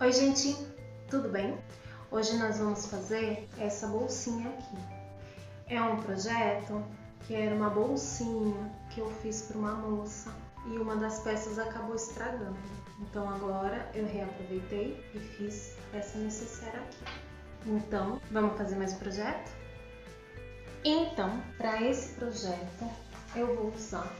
Oi gente, tudo bem? Hoje nós vamos fazer essa bolsinha aqui. É um projeto que era uma bolsinha que eu fiz para uma moça e uma das peças acabou estragando. Então agora eu reaproveitei e fiz essa necessaire aqui. Então, vamos fazer mais um projeto? Então, para esse projeto eu vou usar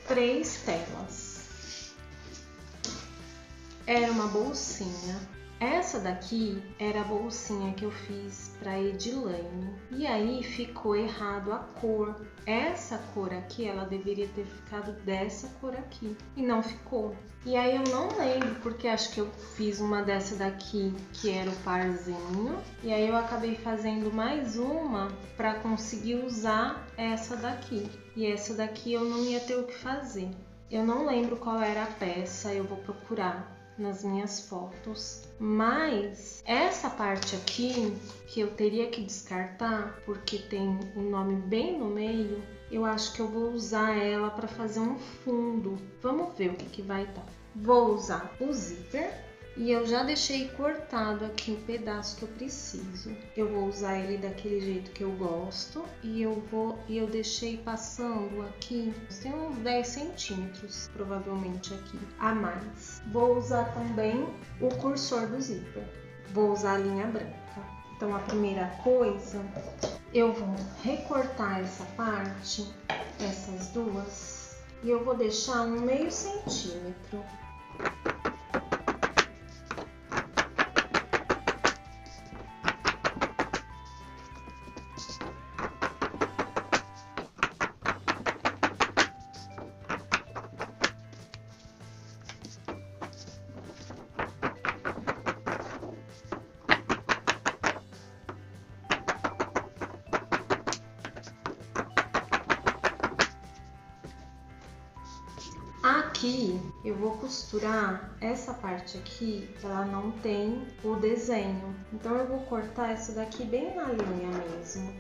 3 telas. Era uma bolsinha. Essa daqui era a bolsinha que eu fiz para Edilane. E aí ficou errado a cor. Essa cor aqui, ela deveria ter ficado dessa cor aqui. E não ficou. E aí eu não lembro, porque acho que eu fiz uma dessa daqui, que era o parzinho. E aí eu acabei fazendo mais uma para conseguir usar essa daqui. E essa daqui eu não ia ter o que fazer. Eu não lembro qual era a peça, eu vou procurar nas minhas fotos, mas essa parte aqui que eu teria que descartar porque tem um nome bem no meio, eu acho que eu vou usar ela para fazer um fundo. Vamos ver o que vai dar. Vou usar o zíper e eu já deixei cortado aqui o pedaço que eu preciso. Eu vou usar ele daquele jeito que eu gosto e eu deixei passando aqui, tem uns 10 centímetros provavelmente aqui a mais. Vou usar também o cursor do zíper. Vou usar a linha branca. Então a primeira coisa, eu vou recortar essa parte, essas duas, e eu vou deixar um meio centímetro. Aqui eu vou costurar essa parte aqui, ela não tem o desenho, então eu vou cortar essa daqui bem na linha mesmo,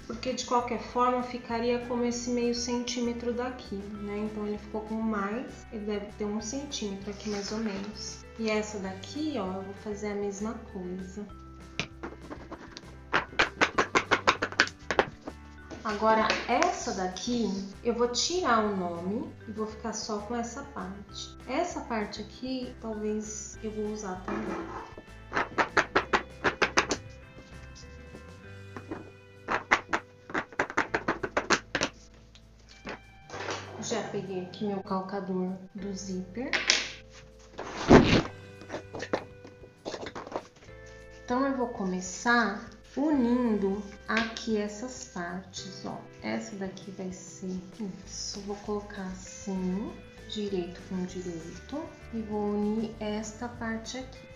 porque de qualquer forma ficaria como esse meio centímetro daqui, né? Então ele ficou com mais, ele deve ter 1 centímetro aqui mais ou menos. E essa daqui, ó, eu vou fazer a mesma coisa. Agora, essa daqui, eu vou tirar o nome e vou ficar só com essa parte. Essa parte aqui, talvez eu vou usar também. Já peguei aqui meu calcador do zíper. Então, eu vou começar unindo aqui essas partes, ó. Essa daqui vai ser isso. Vou colocar assim, direito com direito, e vou unir esta parte aqui.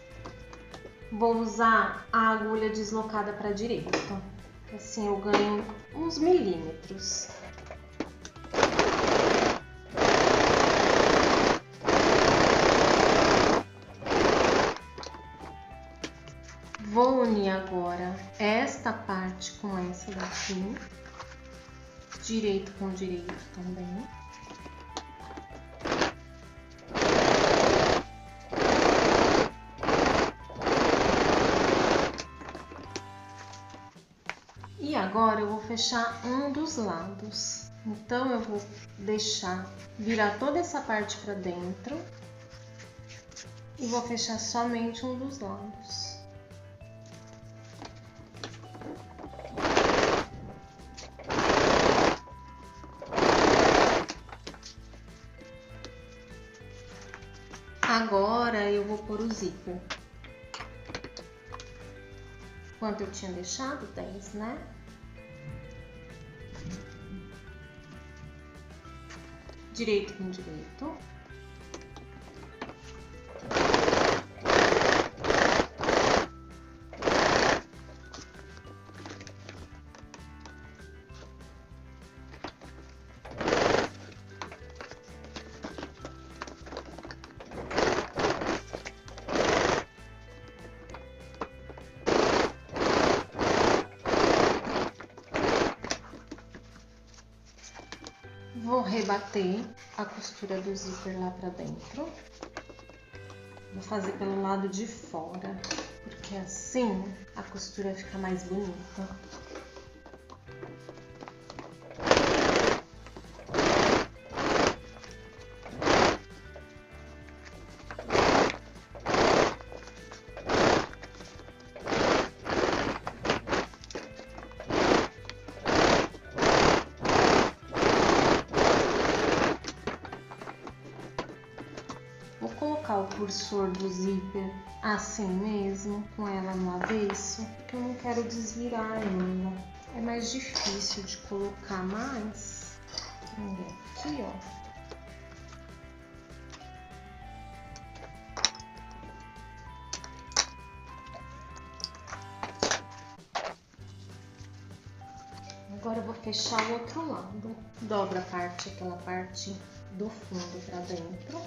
Vou usar a agulha deslocada para a direita, assim eu ganho uns milímetros. Vou unir agora esta parte com essa daqui, direito com direito também. E agora eu vou fechar um dos lados. Então eu vou deixar virar toda essa parte para dentro e vou fechar somente um dos lados. Agora eu vou pôr o zíper. Quanto eu tinha deixado? 10, né? Direito com direito. Vou rebater a costura do zíper lá pra dentro. Vou fazer pelo lado de fora, porque assim a costura fica mais bonita. Vou colocar o cursor do zíper assim mesmo, com ela no avesso, porque eu não quero desvirar ainda. É mais difícil de colocar, mas vamos ver aqui, ó. Agora eu vou fechar o outro lado. Dobra aquela parte do fundo para dentro.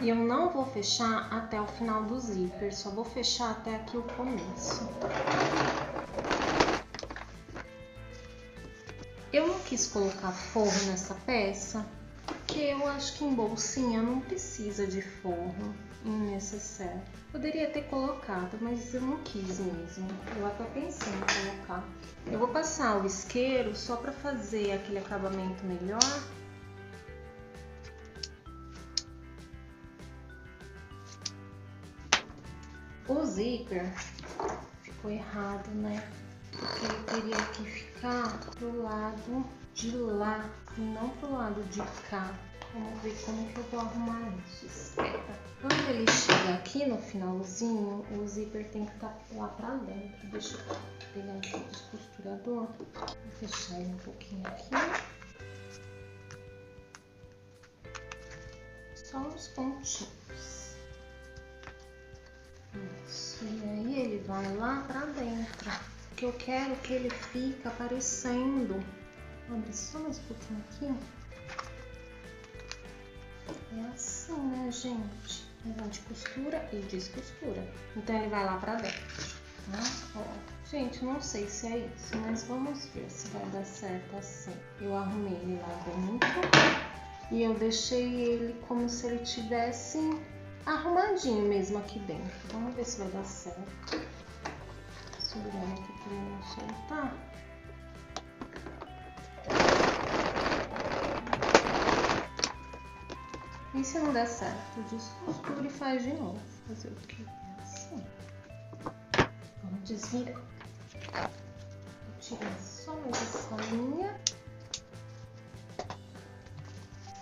E eu não vou fechar até o final do zíper, só vou fechar até aqui o começo. Eu não quis colocar forro nessa peça, porque eu acho que em bolsinha não precisa de forro em necessaire. Poderia ter colocado, mas eu não quis mesmo. Eu até pensei em colocar. Eu vou passar o isqueiro só para fazer aquele acabamento melhor. O zíper ficou errado, né? Porque ele teria que ficar pro lado de lá e não pro lado de cá. Vamos ver como que eu vou arrumar isso. Espera. Quando ele chega aqui no finalzinho, o zíper tem que estar lá pra dentro. Deixa eu pegar aqui o descosturador. Vou fechar ele um pouquinho aqui. Só uns pontinhos. Isso, e aí ele vai lá pra dentro, porque eu quero que ele fique aparecendo. Abre só mais um pouquinho aqui. É assim, né, gente? A gente costura e descostura. Então ele vai lá pra dentro, né? Ó. Gente, não sei se é isso, mas vamos ver se vai dar certo assim. Eu arrumei ele lá dentro e eu deixei ele como se ele tivesse arrumadinho mesmo aqui dentro. Vamos ver se vai dar certo. Segurando aqui pra ele não soltar. E se não der certo, descostura e faz de novo. Fazer o que? Assim. Vamos desvirar. Vou tirar só mais essa linha.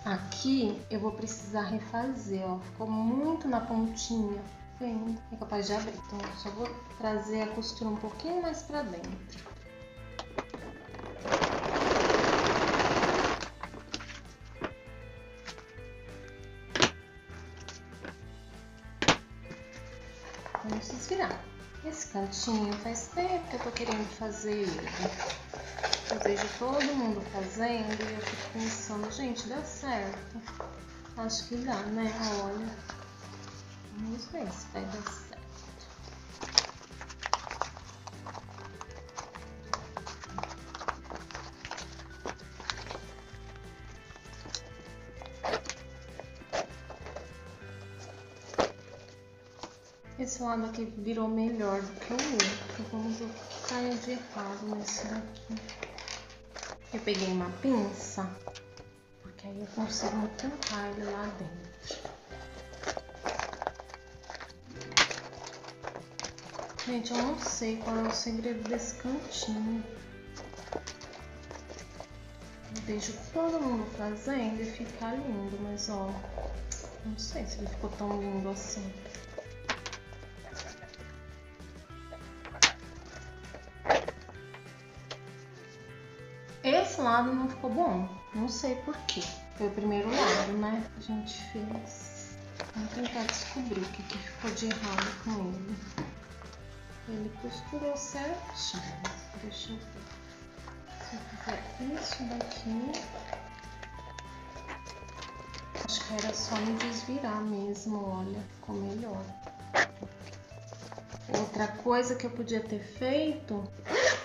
Aqui eu vou precisar refazer, ó. Ficou muito na pontinha. Vendo? É capaz de abrir. Então eu só vou trazer a costura um pouquinho mais pra dentro. Vamos desvirar. Esse cantinho faz tempo que eu tô querendo fazer ele. Eu vejo todo mundo fazendo e eu fico pensando, gente, dá certo. Acho que dá, né? Olha. Vamos ver se vai dar certo. Esse lado aqui virou melhor do que o outro. Vamos ver o que caiu de errado nesse daqui. Eu peguei uma pinça, porque aí eu consigo tampar ele lá dentro. Gente, eu não sei qual é o segredo desse cantinho. Eu vejo todo mundo fazendo e fica lindo, mas ó, não sei se ele ficou tão lindo assim. Esse lado não ficou bom, não sei porquê. Foi o primeiro lado, né? A gente fez. Vamos tentar descobrir o que ficou de errado com ele. Ele costurou certinho. Deixa eu ver. Se eu fizer isso daqui. Acho que era só me desvirar mesmo, olha. Ficou melhor. Outra coisa que eu podia ter feito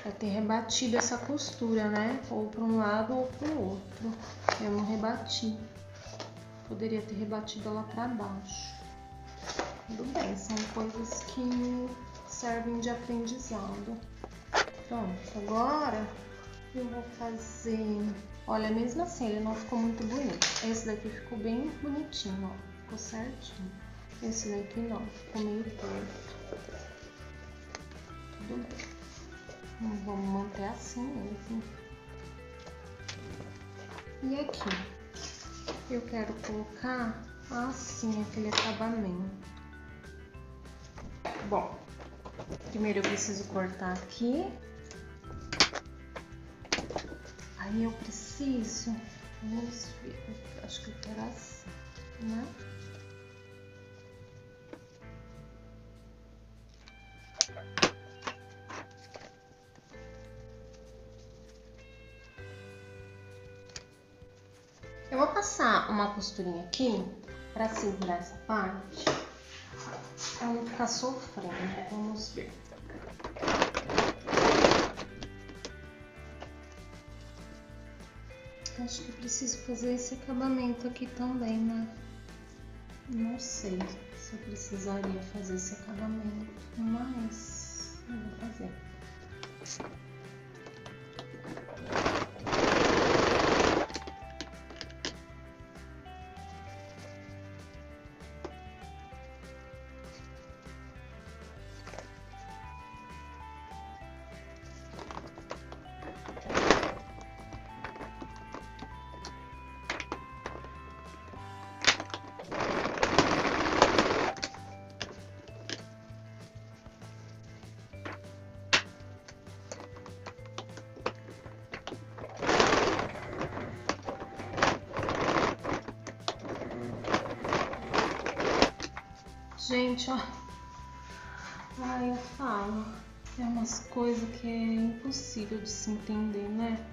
é ter rebatido essa costura, né? Ou para um lado ou para o outro. Eu não rebati. Poderia ter rebatido ela para baixo. Tudo bem, são coisas que servem de aprendizado. Pronto, agora eu vou fazer... Olha, mesmo assim ele não ficou muito bonito. Esse daqui ficou bem bonitinho, ó. Ficou certinho. Esse daqui não, ficou meio torto. Tudo bem. Vamos manter assim mesmo. E aqui, eu quero colocar assim aquele acabamento. Bom, primeiro eu preciso cortar aqui. Aí eu preciso, vamos ver, acho que eu quero assim, né? Eu vou passar uma costurinha aqui para segurar essa parte, para não ficar sofrendo. Vamos ver. Acho que eu preciso fazer esse acabamento aqui também, né? Não sei se eu precisaria fazer esse acabamento, mas eu vou fazer. Gente, ó, ai, eu falo, é umas coisas que é impossível de se entender, né?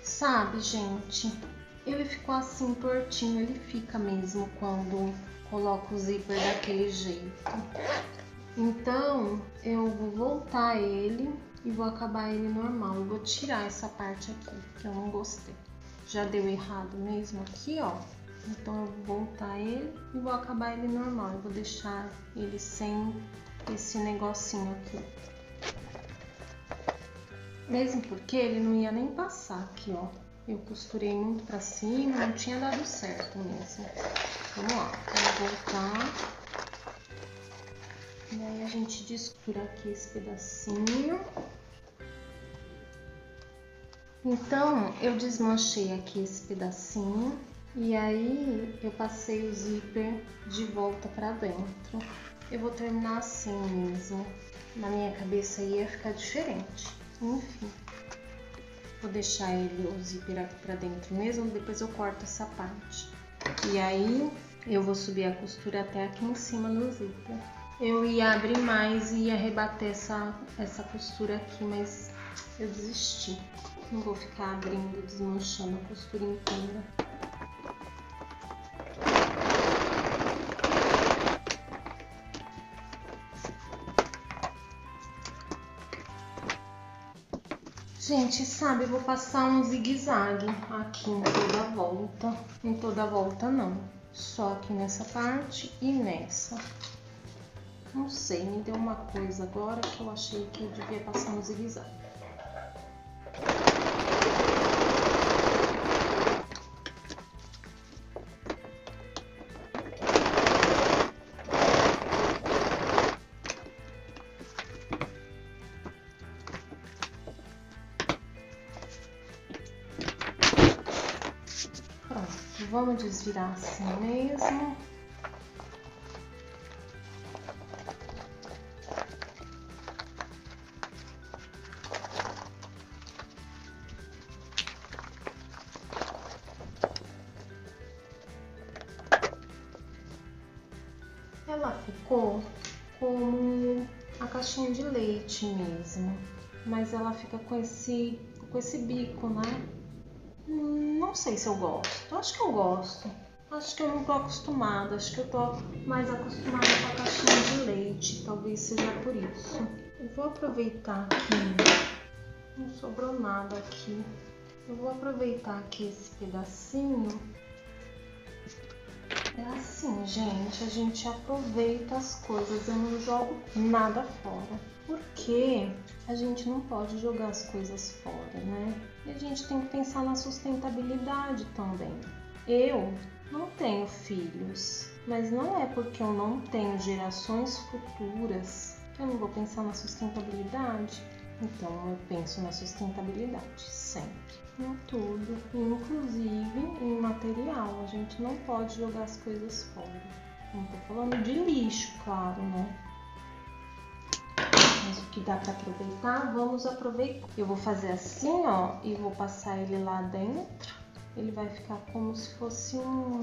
Sabe, gente, ele ficou assim tortinho, ele fica mesmo quando coloco o zíper daquele jeito. Então, eu vou voltar ele e vou acabar ele normal. Eu vou tirar essa parte aqui, que eu não gostei. Já deu errado mesmo aqui, ó. Então, eu vou voltar ele e vou acabar ele normal. Eu vou deixar ele sem esse negocinho aqui. Mesmo porque ele não ia nem passar aqui, ó. Eu costurei muito pra cima, não tinha dado certo mesmo. Vamos lá, vou voltar. E aí a gente descostura aqui esse pedacinho. Então, eu desmanchei aqui esse pedacinho. E aí, eu passei o zíper de volta pra dentro. Eu vou terminar assim mesmo. Na minha cabeça ia ficar diferente. Enfim. Vou deixar o zíper aqui pra dentro mesmo. Depois eu corto essa parte. E aí, eu vou subir a costura até aqui em cima do zíper. Eu ia abrir mais e ia rebater essa costura aqui, mas eu desisti. Não vou ficar abrindo, desmanchando a costura inteira. Gente, sabe, eu vou passar um zigue-zague aqui em toda a volta. Em toda a volta não, só aqui nessa parte e nessa. Não sei, me deu uma coisa agora que eu achei que eu devia passar um zigue-zague. Pronto, vamos desvirar assim mesmo. Ela ficou como a caixinha de leite mesmo, mas ela fica com esse bico, né? Não sei se eu gosto, acho que eu gosto. Acho que eu não tô acostumada, acho que eu tô mais acostumada com a caixinha de leite, talvez seja por isso. Eu vou aproveitar aqui, não sobrou nada aqui. Eu vou aproveitar aqui esse pedacinho. É assim, gente, a gente aproveita as coisas, eu não jogo nada fora. Porque a gente não pode jogar as coisas fora, né? E a gente tem que pensar na sustentabilidade também. Eu não tenho filhos, mas não é porque eu não tenho gerações futuras que eu não vou pensar na sustentabilidade. Então eu penso na sustentabilidade sempre, em tudo, inclusive em material. A gente não pode jogar as coisas fora. Não tô falando de lixo, claro, né? Mas o que dá para aproveitar, vamos aproveitar. Eu vou fazer assim, ó, e vou passar ele lá dentro. Ele vai ficar como se fosse um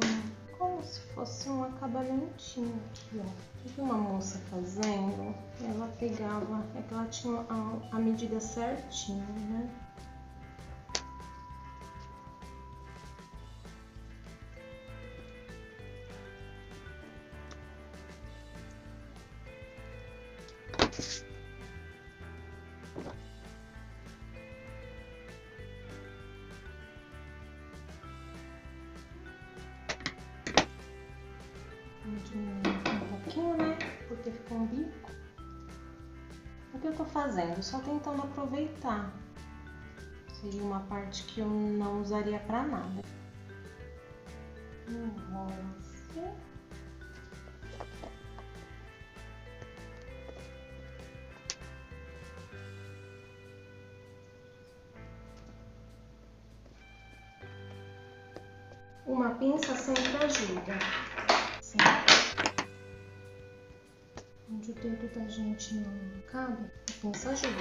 acabamentinho aqui, ó. Vi uma moça fazendo, ela pegava, é que ela tinha a medida certinha, né? Um pouquinho, né? Porque ficou um bico. O que eu tô fazendo? Só tentando aproveitar. Seria uma parte que eu não usaria pra nada. Enrola assim. Uma pinça sempre ajuda. Onde o dedo da gente não cabe, a pinça ajuda.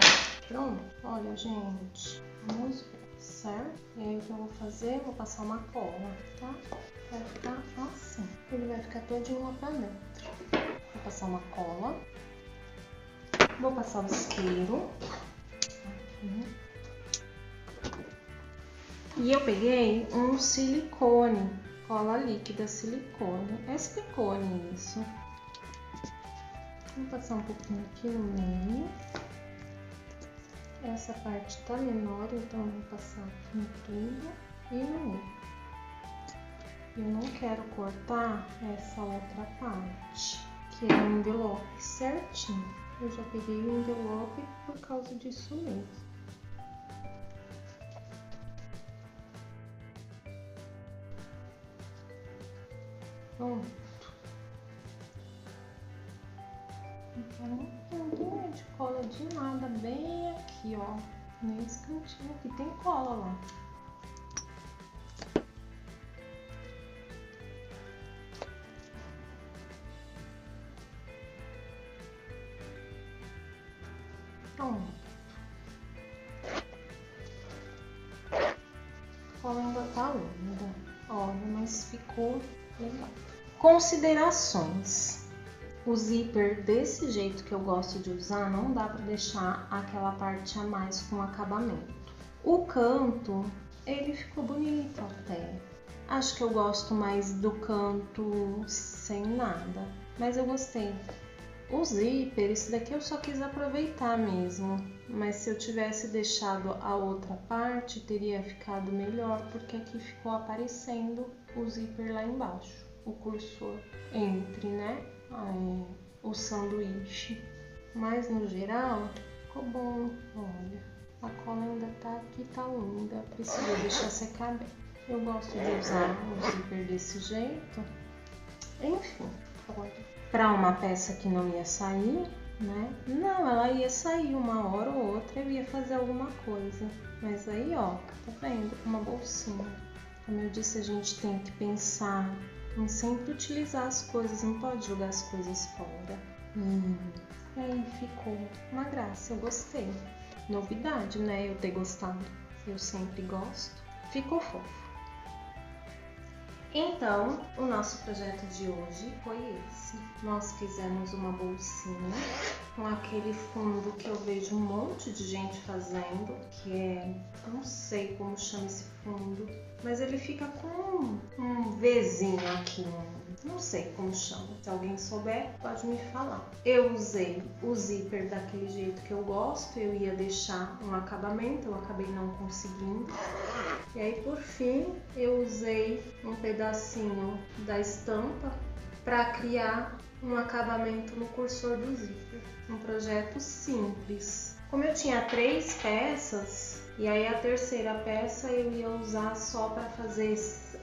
Pronto, olha, gente, vamos ver, certo? E aí o que eu vou fazer? Vou passar uma cola, tá? Vai ficar assim. Ele vai ficar todinho lá pra dentro. Vou passar uma cola. Vou passar o isqueiro. Aqui. E eu peguei um silicone, cola líquida silicone. É silicone isso. Vou passar um pouquinho aqui no meio. Essa parte tá menor, então eu vou passar aqui em tudo e no meio. Eu não quero cortar essa outra parte, que é o envelope certinho. Eu já peguei o envelope por causa disso mesmo. Pronto. Então, um pouquinho de cola de nada, bem aqui, ó. Nesse cantinho aqui tem cola lá. Pronto. A cola ainda tá úmida. Olha, mas ficou legal. Considerações. O zíper desse jeito que eu gosto de usar, não dá para deixar aquela parte a mais com acabamento. O canto, ele ficou bonito até. Acho que eu gosto mais do canto sem nada, mas eu gostei. O zíper, esse daqui eu só quis aproveitar mesmo, mas se eu tivesse deixado a outra parte, teria ficado melhor, porque aqui ficou aparecendo o zíper lá embaixo, o cursor entre, né? O sanduíche, mas no geral ficou bom. Olha, a cola ainda tá aqui, tá úmida, precisa deixar secar bem. Eu gosto de usar o zíper desse jeito. Enfim, olha, para uma peça que não ia sair, né? Não, ela ia sair uma hora ou outra, eu ia fazer alguma coisa. Mas aí, ó, tá vendo? Uma bolsinha. Como eu disse, a gente tem que pensar em sempre utilizar as coisas, não pode jogar as coisas fora. E aí ficou uma graça, eu gostei. Novidade, né? Eu ter gostado. Eu sempre gosto. Ficou fofo. Então, o nosso projeto de hoje foi esse. Nós fizemos uma bolsinha com aquele fundo que eu vejo um monte de gente fazendo, que é, eu não sei como chama esse fundo, mas ele fica com um Vzinho aqui, não sei como chama. Se alguém souber, pode me falar. Eu usei o zíper daquele jeito que eu gosto, eu ia deixar um acabamento, eu acabei não conseguindo. E aí, por fim, eu usei um pedacinho da estampa para criar um acabamento no cursor do zíper. Um projeto simples. Como eu tinha 3 peças, e aí a terceira peça eu ia usar só para fazer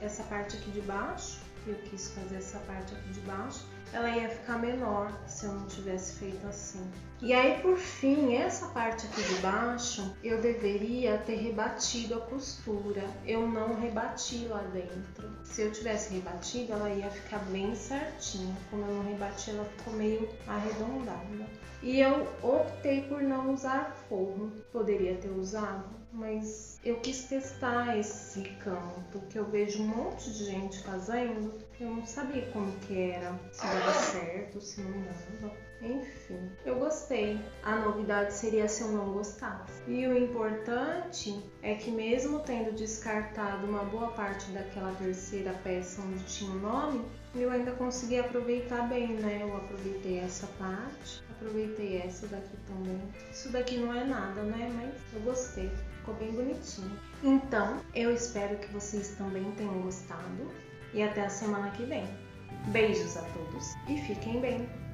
essa parte aqui de baixo, eu quis fazer essa parte aqui de baixo, ela ia ficar menor se eu não tivesse feito assim. E aí, por fim, essa parte aqui de baixo, eu deveria ter rebatido a costura. Eu não rebati lá dentro. Se eu tivesse rebatido, ela ia ficar bem certinha. Como eu não rebati, ela ficou meio arredondada. E eu optei por não usar forro. Poderia ter usado, mas eu quis testar esse canto, que eu vejo um monte de gente fazendo. Eu não sabia como que era, se dava certo, se não dava. Enfim, eu gostei. A novidade seria se eu não gostasse. E o importante é que mesmo tendo descartado uma boa parte daquela terceira peça onde tinha o nome, eu ainda consegui aproveitar bem, né? Eu aproveitei essa parte, aproveitei essa daqui também. Isso daqui não é nada, né? Mas eu gostei, ficou bem bonitinho. Então, eu espero que vocês também tenham gostado e até a semana que vem. Beijos a todos e fiquem bem!